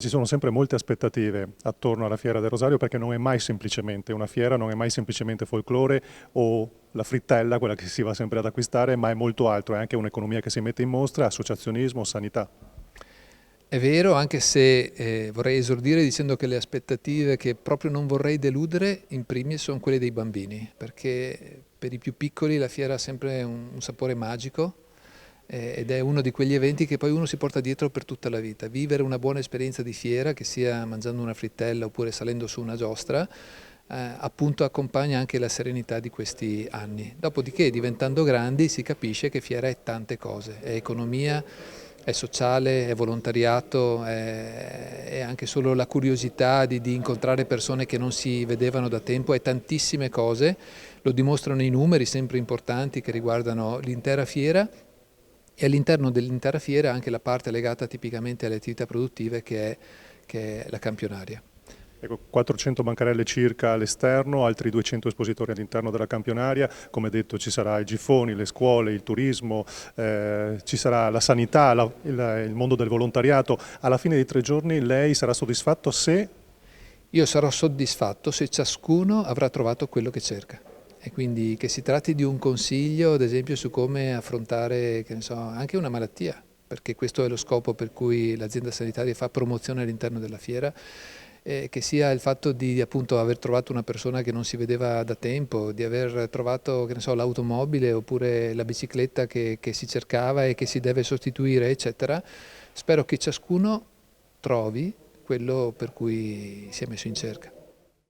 Ci sono sempre molte aspettative attorno alla Fiera del Rosario perché non è mai semplicemente una fiera, non è mai semplicemente folklore o la frittella, quella che si va sempre ad acquistare, ma è molto altro, è anche un'economia che si mette in mostra, associazionismo, sanità. È vero, anche se vorrei esordire dicendo che le aspettative che proprio non vorrei deludere in primis sono quelle dei bambini, perché per i più piccoli la fiera ha sempre un sapore magico ed è uno di quegli eventi che poi uno si porta dietro per tutta la vita. Vivere una buona esperienza di fiera, che sia mangiando una frittella oppure salendo su una giostra, appunto accompagna anche la serenità di questi anni. Dopodiché, diventando grandi, si capisce che fiera è tante cose, è economia, è sociale, è volontariato, è anche solo la curiosità di incontrare persone che non si vedevano da tempo, è tantissime cose, lo dimostrano i numeri sempre importanti che riguardano l'intera fiera e all'interno dell'intera fiera anche la parte legata tipicamente alle attività produttive che è la campionaria. Ecco, 400 bancarelle circa all'esterno, altri 200 espositori all'interno della campionaria, come detto ci sarà i gifoni, le scuole, il turismo, ci sarà la sanità, il mondo del volontariato. Alla fine dei 3 giorni lei sarà soddisfatto se... Io sarò soddisfatto se ciascuno avrà trovato quello che cerca e quindi che si tratti di un consiglio, ad esempio, su come affrontare, che ne so, anche una malattia, perché questo è lo scopo per cui l'azienda sanitaria fa promozione all'interno della fiera, che sia il fatto di appunto aver trovato una persona che non si vedeva da tempo, di aver trovato, che ne so, l'automobile oppure la bicicletta che si cercava e che si deve sostituire, eccetera. Spero che ciascuno trovi quello per cui si è messo in cerca.